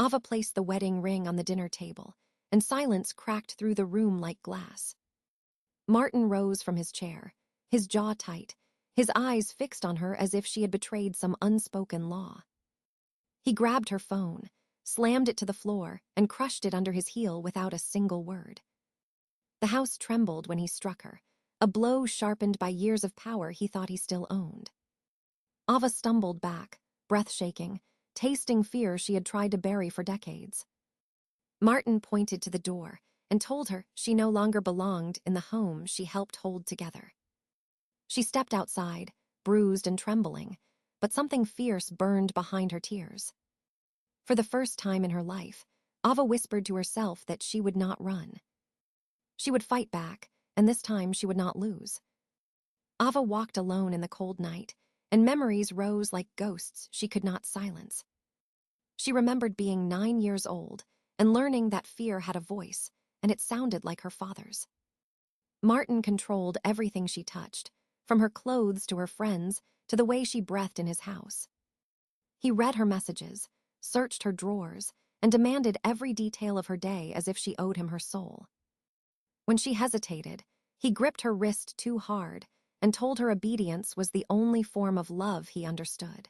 Ava placed the wedding ring on the dinner table, and silence cracked through the room like glass. Martin rose from his chair, his jaw tight, his eyes fixed on her as if she had betrayed some unspoken law. He grabbed her phone, slammed it to the floor, and crushed it under his heel without a single word. The house trembled when he struck her, a blow sharpened by years of power he thought he still owned. Ava stumbled back, breath shaking, tasting fear she had tried to bury for decades. Martin pointed to the door and told her she no longer belonged in the home she helped hold together. She stepped outside, bruised and trembling, but something fierce burned behind her tears. For the first time in her life, Ava whispered to herself that she would not run. She would fight back, and this time she would not lose. Ava walked alone in the cold night, and memories rose like ghosts she could not silence. She remembered being 9 years old and learning that fear had a voice, and it sounded like her father's. Martin controlled everything she touched, from her clothes to her friends to the way she breathed in his house. He read her messages, searched her drawers, and demanded every detail of her day as if she owed him her soul. When she hesitated, he gripped her wrist too hard and told her obedience was the only form of love he understood.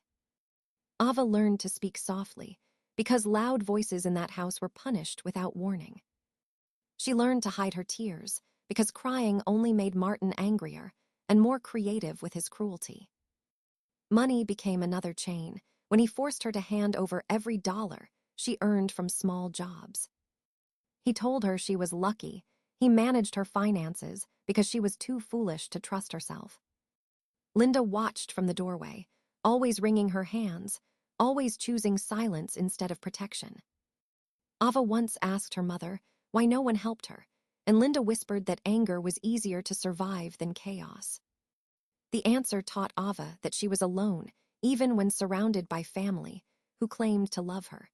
Ava learned to speak softly, because loud voices in that house were punished without warning. She learned to hide her tears, because crying only made Martin angrier and more creative with his cruelty. Money became another chain when he forced her to hand over every dollar she earned from small jobs. He told her she was lucky he managed her finances because she was too foolish to trust herself. Linda watched from the doorway, always wringing her hands, always choosing silence instead of protection. Ava once asked her mother why no one helped her, and Linda whispered that anger was easier to survive than chaos. The answer taught Ava that she was alone, even when surrounded by family, who claimed to love her.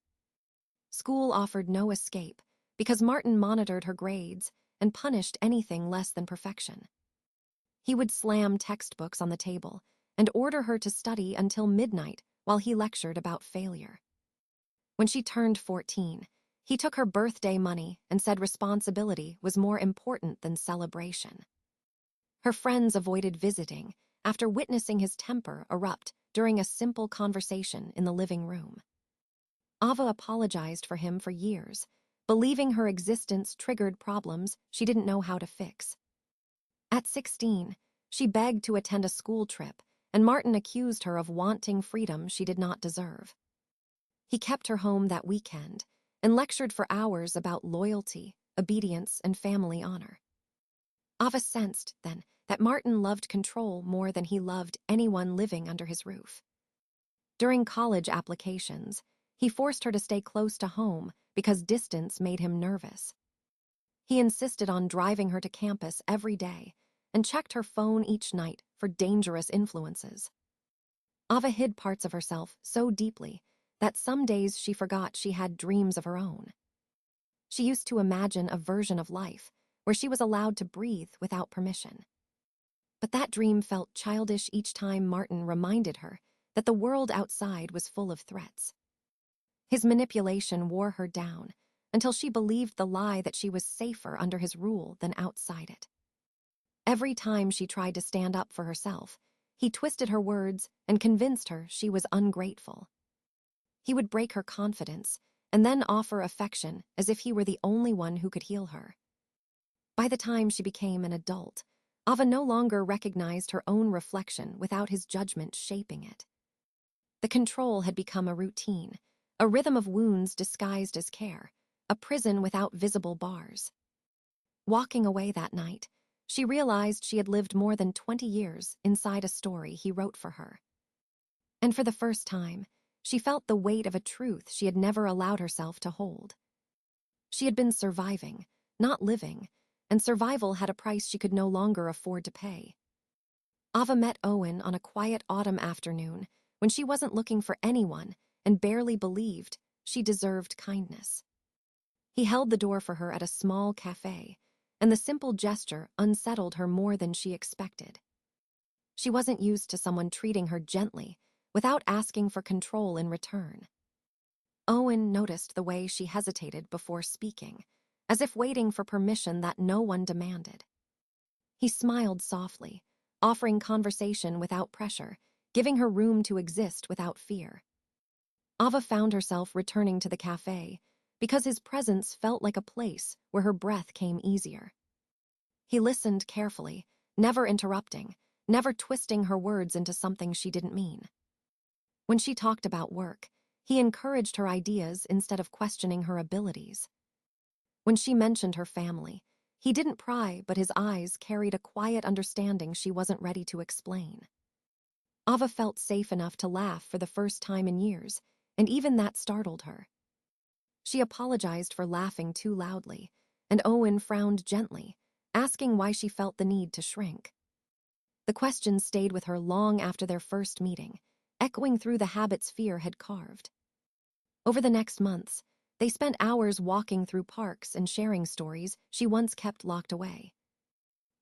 School offered no escape, because Martin monitored her grades and punished anything less than perfection. He would slam textbooks on the table and order her to study until midnight while he lectured about failure. When she turned 14, he took her birthday money and said responsibility was more important than celebration. Her friends avoided visiting after witnessing his temper erupt during a simple conversation in the living room. Ava apologized for him for years, believing her existence triggered problems she didn't know how to fix. At 16, she begged to attend a school trip, and Martin accused her of wanting freedom she did not deserve. He kept her home that weekend and lectured for hours about loyalty, obedience, and family honor. Ava sensed, then, that Martin loved control more than he loved anyone living under his roof. During college applications, he forced her to stay close to home because distance made him nervous. He insisted on driving her to campus every day and checked her phone each night for dangerous influences. Ava hid parts of herself so deeply that some days she forgot she had dreams of her own. She used to imagine a version of life where she was allowed to breathe without permission. But that dream felt childish each time Martin reminded her that the world outside was full of threats. His manipulation wore her down until she believed the lie that she was safer under his rule than outside it. Every time she tried to stand up for herself, he twisted her words and convinced her she was ungrateful. He would break her confidence and then offer affection as if he were the only one who could heal her. By the time she became an adult, Ava no longer recognized her own reflection without his judgment shaping it. The control had become a routine, a rhythm of wounds disguised as care, a prison without visible bars. Walking away that night, she realized she had lived more than 20 years inside a story he wrote for her. And for the first time, she felt the weight of a truth she had never allowed herself to hold. She had been surviving, not living, and survival had a price she could no longer afford to pay. Ava met Owen on a quiet autumn afternoon when she wasn't looking for anyone and barely believed she deserved kindness. He held the door for her at a small cafe, and the simple gesture unsettled her more than she expected. She wasn't used to someone treating her gently without asking for control in return. Owen noticed the way she hesitated before speaking, as if waiting for permission that no one demanded. He smiled softly, offering conversation without pressure, giving her room to exist without fear. Ava found herself returning to the cafe because his presence felt like a place where her breath came easier. He listened carefully, never interrupting, never twisting her words into something she didn't mean. When she talked about work, he encouraged her ideas instead of questioning her abilities. When she mentioned her family, he didn't pry, but his eyes carried a quiet understanding she wasn't ready to explain. Ava felt safe enough to laugh for the first time in years, and even that startled her. She apologized for laughing too loudly, and Owen frowned gently, asking why she felt the need to shrink. The question stayed with her long after their first meeting, echoing through the habits fear had carved. Over the next months, they spent hours walking through parks and sharing stories she once kept locked away.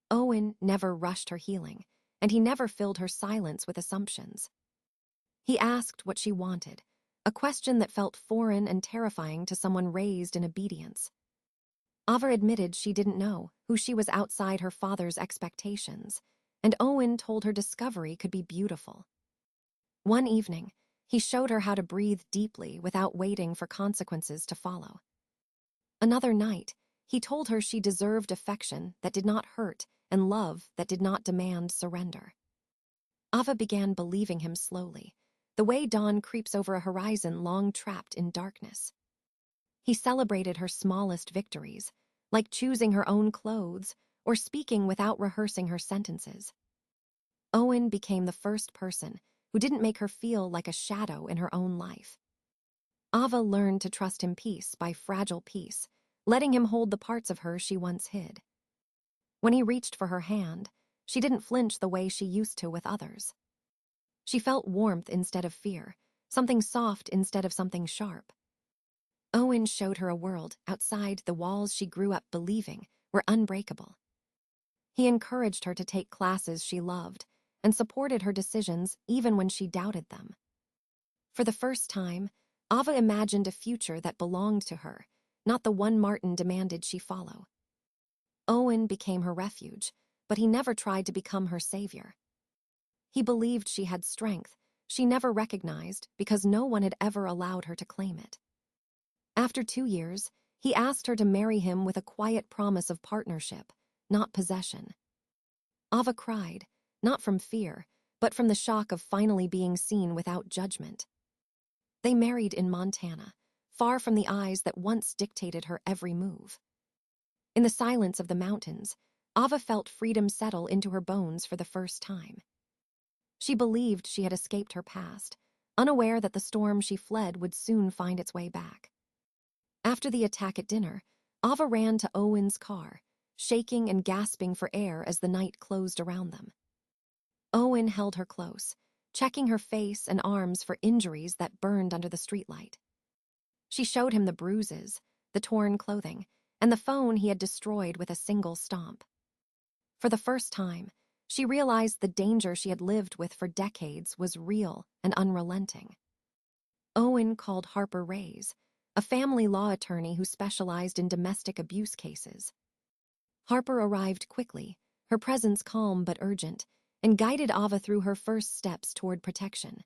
Owen never rushed her healing, and he never filled her silence with assumptions. He asked what she wanted, a question that felt foreign and terrifying to someone raised in obedience. Ava admitted she didn't know who she was outside her father's expectations, and Owen told her discovery could be beautiful. One evening, he showed her how to breathe deeply without waiting for consequences to follow. Another night, he told her she deserved affection that did not hurt and love that did not demand surrender. Ava began believing him slowly, the way dawn creeps over a horizon long trapped in darkness. He celebrated her smallest victories, like choosing her own clothes or speaking without rehearsing her sentences. Owen became the first person who didn't make her feel like a shadow in her own life. Ava learned to trust him piece by fragile piece, letting him hold the parts of her she once hid. When he reached for her hand, she didn't flinch the way she used to with others. She felt warmth instead of fear, something soft instead of something sharp. Owen showed her a world outside the walls she grew up believing were unbreakable. He encouraged her to take classes she loved and supported her decisions even when she doubted them. For the first time, Ava imagined a future that belonged to her, not the one Martin demanded she follow. Owen became her refuge, but he never tried to become her savior. He believed she had strength she never recognized because no one had ever allowed her to claim it. After 2 years, he asked her to marry him with a quiet promise of partnership, not possession. Ava cried, not from fear, but from the shock of finally being seen without judgment. They married in Montana, far from the eyes that once dictated her every move. In the silence of the mountains, Ava felt freedom settle into her bones for the first time. She believed she had escaped her past, unaware that the storm she fled would soon find its way back. After the attack at dinner, Ava ran to Owen's car, shaking and gasping for air as the night closed around them. Owen held her close, checking her face and arms for injuries that burned under the streetlight. She showed him the bruises, the torn clothing, and the phone he had destroyed with a single stomp. For the first time, she realized the danger she had lived with for decades was real and unrelenting. Owen called Harper Rays, a family law attorney who specialized in domestic abuse cases. Harper arrived quickly, her presence calm but urgent, and guided Ava through her first steps toward protection.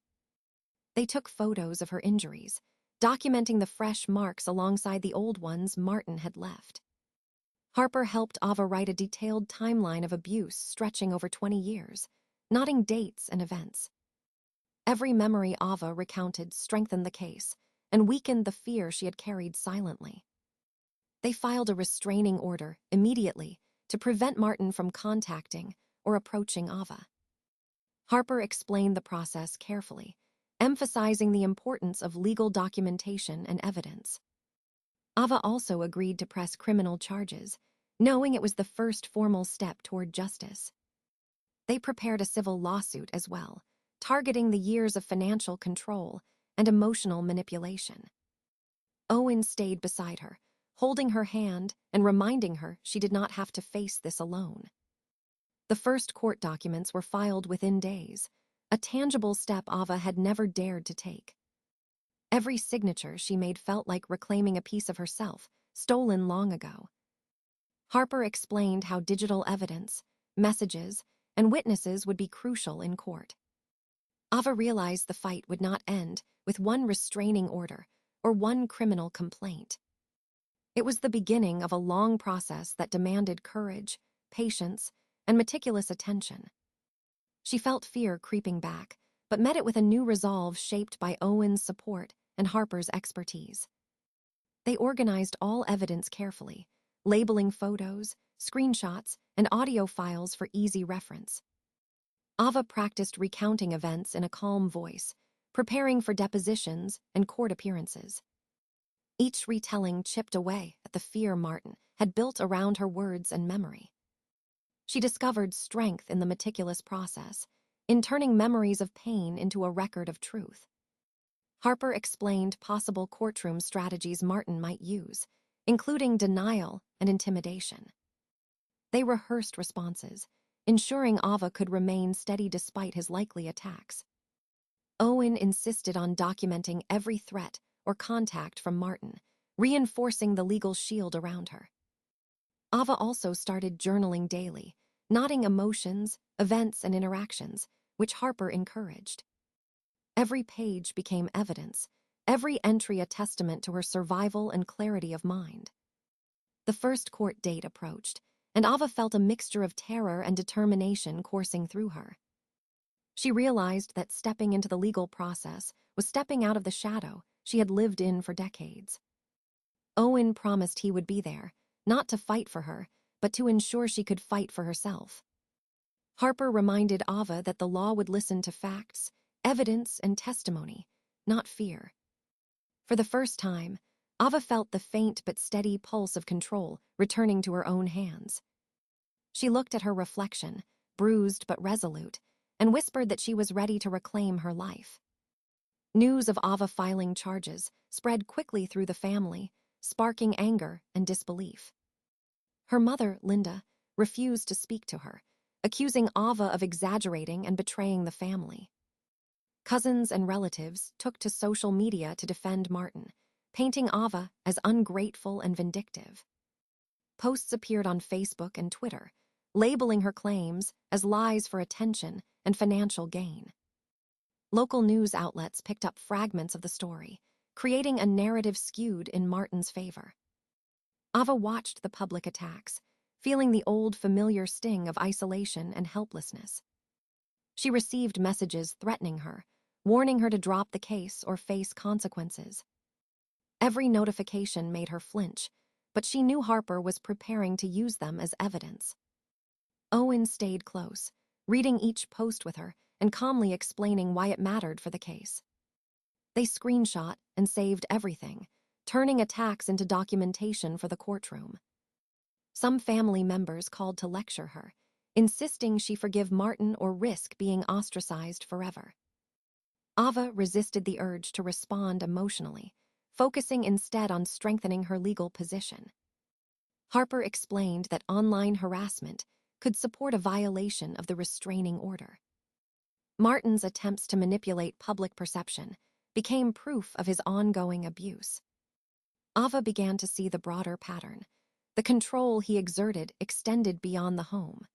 They took photos of her injuries, documenting the fresh marks alongside the old ones Martin had left. Harper helped Ava write a detailed timeline of abuse stretching over 20 years, noting dates and events. Every memory Ava recounted strengthened the case and weakened the fear she had carried silently. They filed a restraining order immediately to prevent Martin from contacting or approaching Ava. Harper explained the process carefully, emphasizing the importance of legal documentation and evidence. Ava also agreed to press criminal charges, knowing it was the first formal step toward justice. They prepared a civil lawsuit as well, targeting the years of financial control and emotional manipulation. Owen stayed beside her, holding her hand and reminding her she did not have to face this alone. The first court documents were filed within days, a tangible step Ava had never dared to take. Every signature she made felt like reclaiming a piece of herself, stolen long ago. Harper explained how digital evidence, messages, and witnesses would be crucial in court. Ava realized the fight would not end with one restraining order or one criminal complaint. It was the beginning of a long process that demanded courage, patience, and meticulous attention. She felt fear creeping back, but met it with a new resolve shaped by Owen's support and Harper's expertise. They organized all evidence carefully, labeling photos, screenshots, and audio files for easy reference. Ava practiced recounting events in a calm voice, preparing for depositions and court appearances. Each retelling chipped away at the fear Martin had built around her words and memory. She discovered strength in the meticulous process, in turning memories of pain into a record of truth. Harper explained possible courtroom strategies Martin might use, including denial and intimidation. They rehearsed responses, ensuring Ava could remain steady despite his likely attacks. Owen insisted on documenting every threat or contact from Martin, reinforcing the legal shield around her. Ava also started journaling daily, noting emotions, events, and interactions, which Harper encouraged. Every page became evidence, every entry a testament to her survival and clarity of mind. The first court date approached, and Ava felt a mixture of terror and determination coursing through her. She realized that stepping into the legal process was stepping out of the shadow she had lived in for decades. Owen promised he would be there, not to fight for her, but to ensure she could fight for herself. Harper reminded Ava that the law would listen to facts, evidence, and testimony, not fear. For the first time, Ava felt the faint but steady pulse of control returning to her own hands. She looked at her reflection, bruised but resolute, and whispered that she was ready to reclaim her life. News of Ava filing charges spread quickly through the family, sparking anger and disbelief. Her mother, Linda, refused to speak to her, accusing Ava of exaggerating and betraying the family. Cousins and relatives took to social media to defend Martin, painting Ava as ungrateful and vindictive. Posts appeared on Facebook and Twitter, labeling her claims as lies for attention and financial gain. Local news outlets picked up fragments of the story, creating a narrative skewed in Martin's favor. Ava watched the public attacks, feeling the old familiar sting of isolation and helplessness. She received messages threatening her, warning her to drop the case or face consequences. Every notification made her flinch, but she knew Harper was preparing to use them as evidence. Owen stayed close, reading each post with her and calmly explaining why it mattered for the case. They screenshot and saved everything, turning attacks into documentation for the courtroom. Some family members called to lecture her, insisting she forgive Martin or risk being ostracized forever. Ava resisted the urge to respond emotionally, focusing instead on strengthening her legal position. Harper explained that online harassment could support a violation of the restraining order. Martin's attempts to manipulate public perception became proof of his ongoing abuse. Ava began to see the broader pattern. The control he exerted extended beyond the home.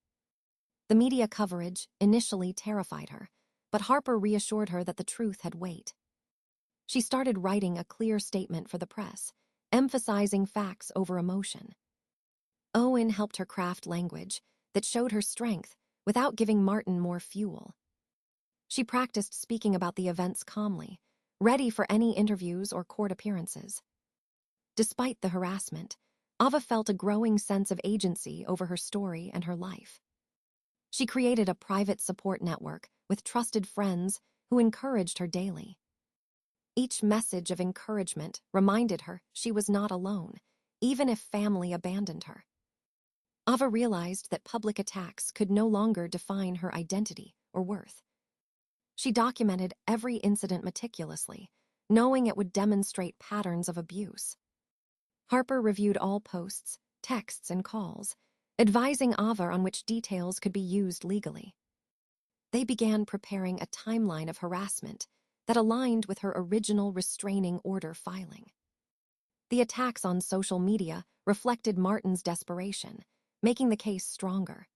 The media coverage initially terrified her, but Harper reassured her that the truth had weight. She started writing a clear statement for the press, emphasizing facts over emotion. Owen helped her craft language that showed her strength without giving Martin more fuel. She practiced speaking about the events calmly, ready for any interviews or court appearances. Despite the harassment, Ava felt a growing sense of agency over her story and her life. She created a private support network with trusted friends who encouraged her daily. Each message of encouragement reminded her she was not alone, even if family abandoned her. Ava realized that public attacks could no longer define her identity or worth. She documented every incident meticulously, knowing it would demonstrate patterns of abuse. Harper reviewed all posts, texts, and calls, advising Ava on which details could be used legally. They began preparing a timeline of harassment that aligned with her original restraining order filing. The attacks on social media reflected Martin's desperation, making the case stronger.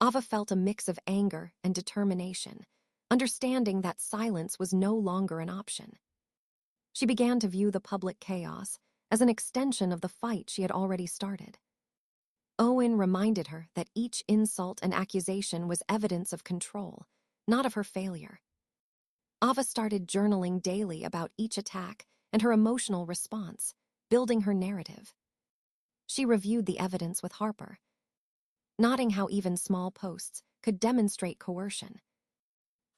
Ava felt a mix of anger and determination, understanding that silence was no longer an option. She began to view the public chaos as an extension of the fight she had already started. Owen reminded her that each insult and accusation was evidence of control, not of her failure. Ava started journaling daily about each attack and her emotional response, building her narrative. She reviewed the evidence with Harper, noting how even small posts could demonstrate coercion.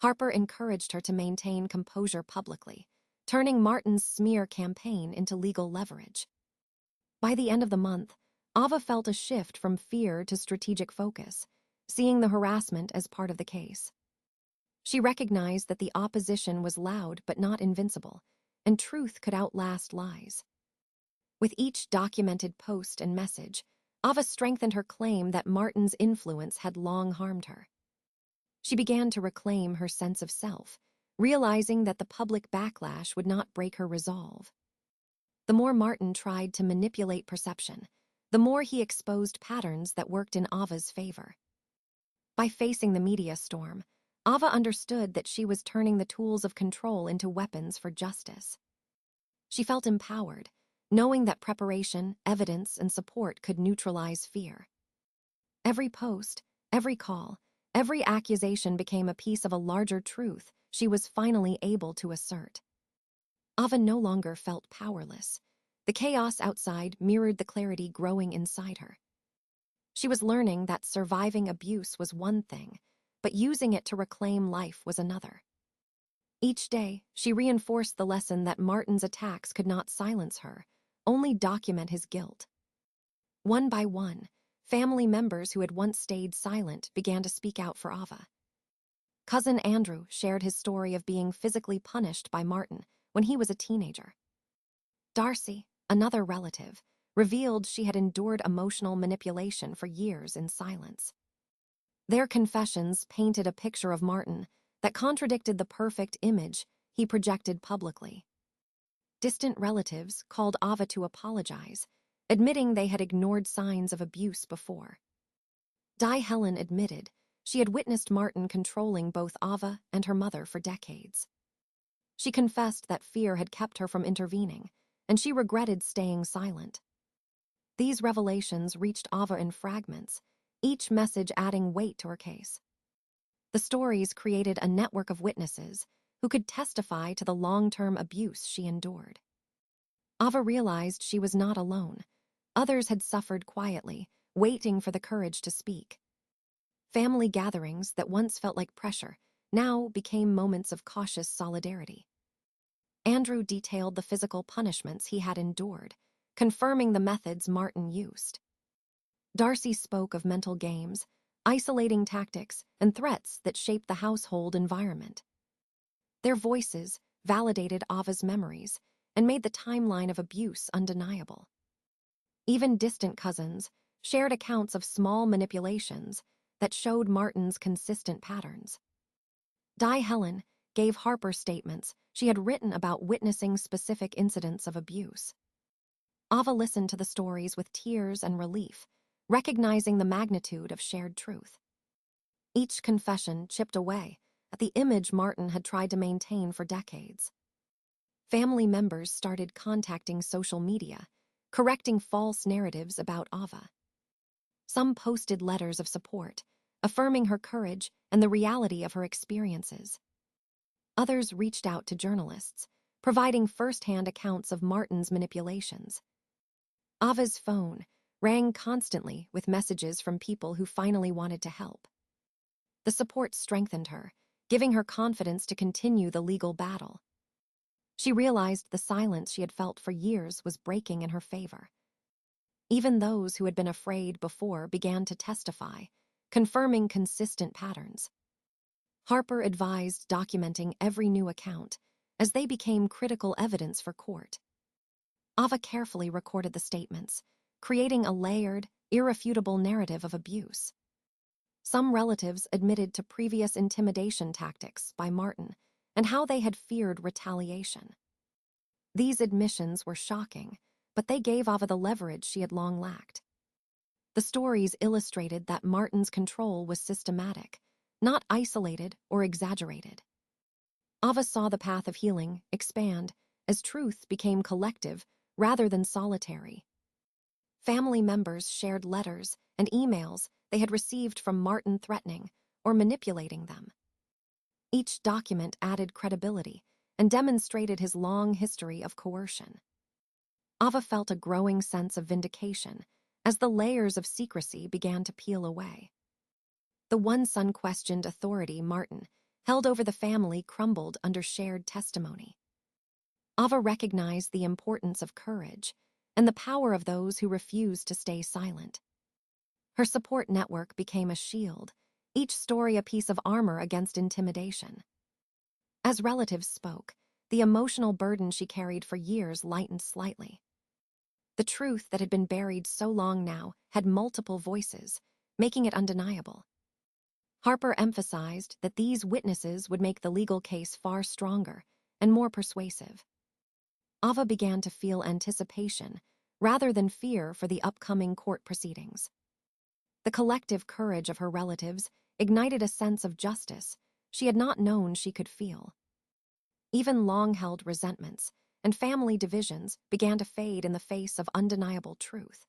Harper encouraged her to maintain composure publicly, turning Martin's smear campaign into legal leverage. By the end of the month, Ava felt a shift from fear to strategic focus, seeing the harassment as part of the case. She recognized that the opposition was loud but not invincible, and truth could outlast lies. With each documented post and message, Ava strengthened her claim that Martin's influence had long harmed her. She began to reclaim her sense of self, realizing that the public backlash would not break her resolve. The more Martin tried to manipulate perception, the more he exposed patterns that worked in Ava's favor. By facing the media storm, Ava understood that she was turning the tools of control into weapons for justice. She felt empowered, knowing that preparation, evidence, and support could neutralize fear. Every post, every call, every accusation became a piece of a larger truth she was finally able to assert. Ava no longer felt powerless. The chaos outside mirrored the clarity growing inside her. She was learning that surviving abuse was one thing, but using it to reclaim life was another. Each day, she reinforced the lesson that Martin's attacks could not silence her, only document his guilt. One by one, family members who had once stayed silent began to speak out for Ava. Cousin Andrew shared his story of being physically punished by Martin when he was a teenager. Darcy, another relative, revealed she had endured emotional manipulation for years in silence. Their confessions painted a picture of Martin that contradicted the perfect image he projected publicly. Distant relatives called Ava to apologize, admitting they had ignored signs of abuse before. Di Helen admitted she had witnessed Martin controlling both Ava and her mother for decades. She confessed that fear had kept her from intervening, and she regretted staying silent. These revelations reached Ava in fragments, each message adding weight to her case. The stories created a network of witnesses who could testify to the long-term abuse she endured. Ava realized she was not alone. Others had suffered quietly, waiting for the courage to speak. Family gatherings that once felt like pressure now became moments of cautious solidarity. Andrew detailed the physical punishments he had endured, confirming the methods Martin used. Darcy spoke of mental games, isolating tactics, and threats that shaped the household environment. Their voices validated Ava's memories and made the timeline of abuse undeniable. Even distant cousins shared accounts of small manipulations that showed Martin's consistent patterns. Di Helen gave Harper statements she had written about witnessing specific incidents of abuse. Ava listened to the stories with tears and relief, recognizing the magnitude of shared truth. Each confession chipped away at the image Martin had tried to maintain for decades. Family members started contacting social media, correcting false narratives about Ava. Some posted letters of support, affirming her courage and the reality of her experiences. Others reached out to journalists, providing first-hand accounts of Martin's manipulations. Ava's phone rang constantly with messages from people who finally wanted to help. The support strengthened her, giving her confidence to continue the legal battle. She realized the silence she had felt for years was breaking in her favor. Even those who had been afraid before began to testify, confirming consistent patterns. Harper advised documenting every new account, as they became critical evidence for court. Ava carefully recorded the statements, creating a layered, irrefutable narrative of abuse. Some relatives admitted to previous intimidation tactics by Martin, and how they had feared retaliation. These admissions were shocking, but they gave Ava the leverage she had long lacked. The stories illustrated that Martin's control was systematic, not isolated or exaggerated. Ava saw the path of healing expand as truth became collective rather than solitary. Family members shared letters and emails they had received from Martin threatening or manipulating them. Each document added credibility and demonstrated his long history of coercion. Ava felt a growing sense of vindication as the layers of secrecy began to peel away. The once unquestioned authority Martin held over the family crumbled under shared testimony. Ava recognized the importance of courage and the power of those who refused to stay silent. Her support network became a shield, each story a piece of armor against intimidation. As relatives spoke, the emotional burden she carried for years lightened slightly. The truth that had been buried so long now had multiple voices, making it undeniable. Harper emphasized that these witnesses would make the legal case far stronger and more persuasive. Ava began to feel anticipation rather than fear for the upcoming court proceedings. The collective courage of her relatives ignited a sense of justice she had not known she could feel. Even long-held resentments and family divisions began to fade in the face of undeniable truth.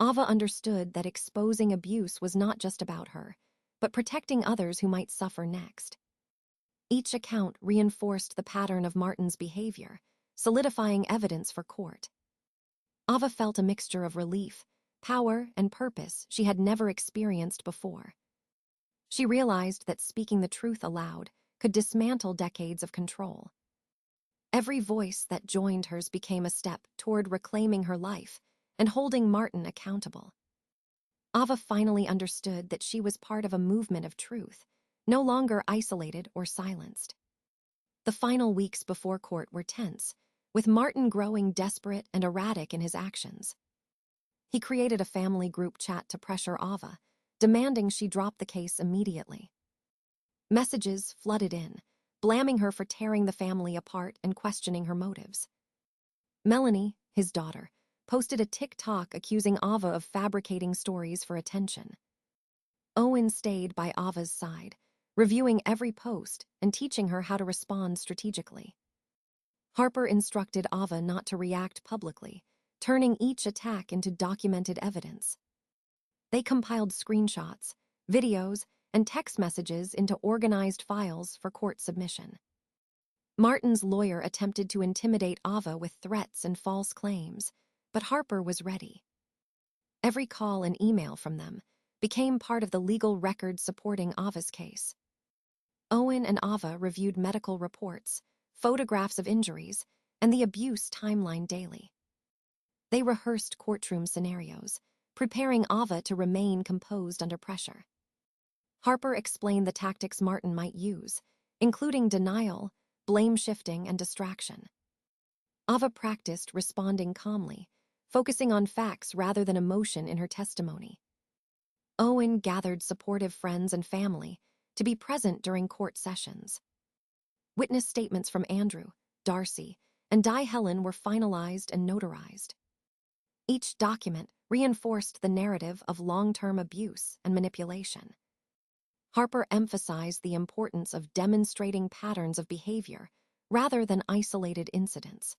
Ava understood that exposing abuse was not just about her, but protecting others who might suffer next. Each account reinforced the pattern of Martin's behavior, solidifying evidence for court. Ava felt a mixture of relief, power, and purpose she had never experienced before. She realized that speaking the truth aloud could dismantle decades of control. Every voice that joined hers became a step toward reclaiming her life and holding Martin accountable. Ava finally understood that she was part of a movement of truth, no longer isolated or silenced. The final weeks before court were tense, with Martin growing desperate and erratic in his actions. He created a family group chat to pressure Ava, demanding she drop the case immediately. Messages flooded in, blaming her for tearing the family apart and questioning her motives. Melanie, his daughter, posted a TikTok accusing Ava of fabricating stories for attention. Owen stayed by Ava's side, reviewing every post and teaching her how to respond strategically. Harper instructed Ava not to react publicly, turning each attack into documented evidence. They compiled screenshots, videos, and text messages into organized files for court submission. Martin's lawyer attempted to intimidate Ava with threats and false claims, but Harper was ready. Every call and email from them became part of the legal record supporting Ava's case. Owen and Ava reviewed medical reports, photographs of injuries, and the abuse timeline daily. They rehearsed courtroom scenarios, preparing Ava to remain composed under pressure. Harper explained the tactics Martin might use, including denial, blame shifting, and distraction. Ava practiced responding calmly, focusing on facts rather than emotion in her testimony. Owen gathered supportive friends and family to be present during court sessions. Witness statements from Andrew, Darcy, and Di Helen were finalized and notarized. Each document reinforced the narrative of long-term abuse and manipulation. Harper emphasized the importance of demonstrating patterns of behavior rather than isolated incidents.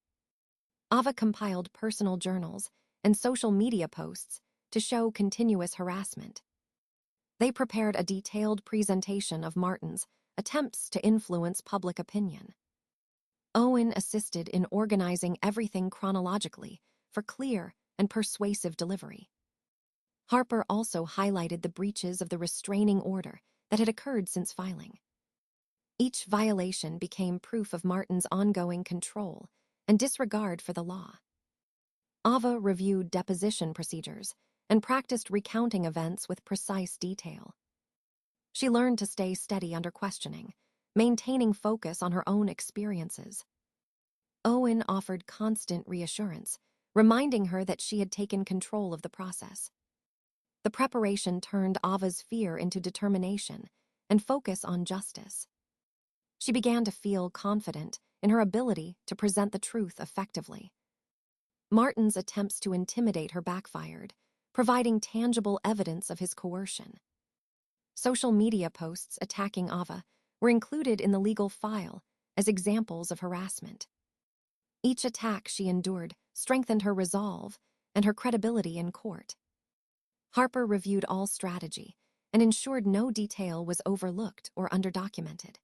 Ava compiled personal journals and social media posts to show continuous harassment. They prepared a detailed presentation of Martin's attempts to influence public opinion. Owen assisted in organizing everything chronologically for clear and persuasive delivery. Harper also highlighted the breaches of the restraining order that had occurred since filing. Each violation became proof of Martin's ongoing control and disregard for the law. Ava reviewed deposition procedures and practiced recounting events with precise detail. She learned to stay steady under questioning, maintaining focus on her own experiences. Owen offered constant reassurance, reminding her that she had taken control of the process. The preparation turned Ava's fear into determination and focus on justice. She began to feel confident in her ability to present the truth effectively. Martin's attempts to intimidate her backfired, providing tangible evidence of his coercion. Social media posts attacking Ava were included in the legal file as examples of harassment. Each attack she endured strengthened her resolve and her credibility in court. Harper reviewed all strategy and ensured no detail was overlooked or underdocumented.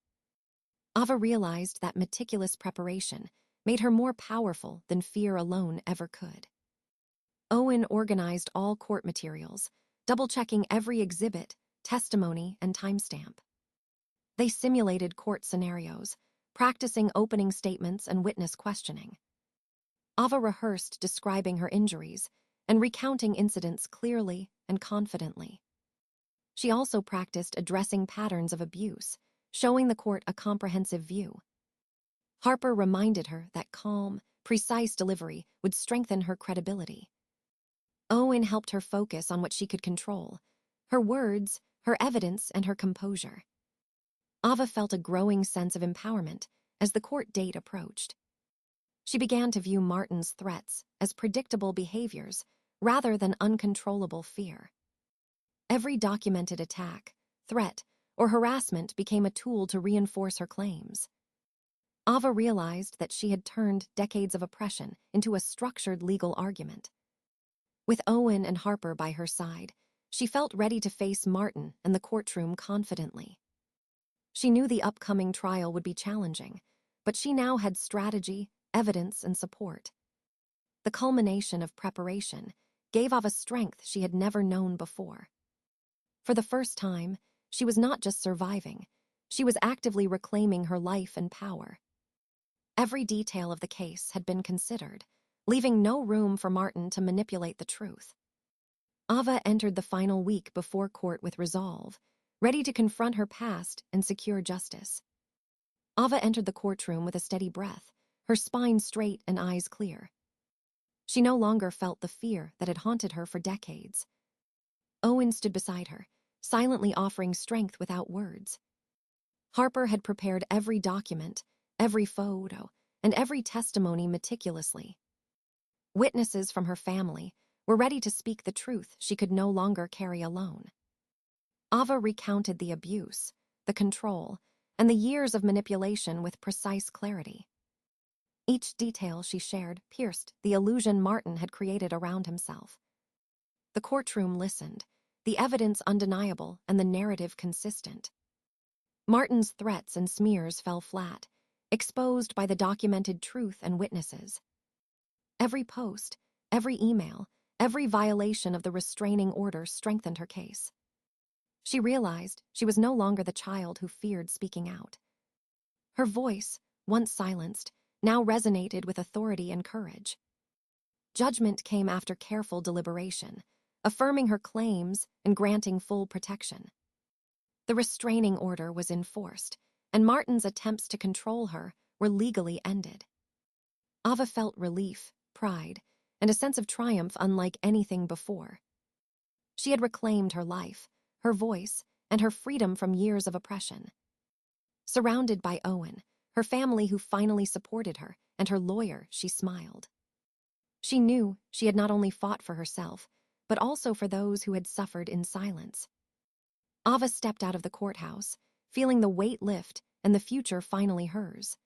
Ava realized that meticulous preparation made her more powerful than fear alone ever could. Owen organized all court materials, double-checking every exhibit, testimony, and timestamp. They simulated court scenarios, practicing opening statements and witness questioning. Ava rehearsed describing her injuries and recounting incidents clearly and confidently. She also practiced addressing patterns of abuse, showing the court a comprehensive view. Harper reminded her that calm, precise delivery would strengthen her credibility. Owen helped her focus on what she could control: her words, her evidence, and her composure. Ava felt a growing sense of empowerment as the court date approached. She began to view Martin's threats as predictable behaviors rather than uncontrollable fear. Every documented attack, threat, or harassment became a tool to reinforce her claims. Ava realized that she had turned decades of oppression into a structured legal argument. With Owen and Harper by her side, she felt ready to face Martin and the courtroom confidently. She knew the upcoming trial would be challenging, but she now had strategy, evidence, and support. The culmination of preparation gave Ava strength she had never known before. For the first time, she was not just surviving, she was actively reclaiming her life and power. Every detail of the case had been considered, leaving no room for Martin to manipulate the truth. Ava entered the final week before court with resolve, ready to confront her past and secure justice. Ava entered the courtroom with a steady breath, her spine straight and eyes clear. She no longer felt the fear that had haunted her for decades. Owen stood beside her, silently offering strength without words. Harper had prepared every document, every photo, and every testimony meticulously. Witnesses from her family were ready to speak the truth she could no longer carry alone. Ava recounted the abuse, the control, and the years of manipulation with precise clarity. Each detail she shared pierced the illusion Martin had created around himself. The courtroom listened, the evidence undeniable and the narrative consistent. Martin's threats and smears fell flat, exposed by the documented truth and witnesses. Every post, every email, every violation of the restraining order strengthened her case. She realized she was no longer the child who feared speaking out. Her voice, once silenced, now resonated with authority and courage. Judgment came after careful deliberation, affirming her claims and granting full protection. The restraining order was enforced, and Martin's attempts to control her were legally ended. Ava felt relief, pride, and a sense of triumph unlike anything before. She had reclaimed her life, her voice, and her freedom from years of oppression. Surrounded by Owen, her family who finally supported her, and her lawyer, she smiled. She knew she had not only fought for herself, but also for those who had suffered in silence. Ava stepped out of the courthouse, feeling the weight lift and the future finally hers.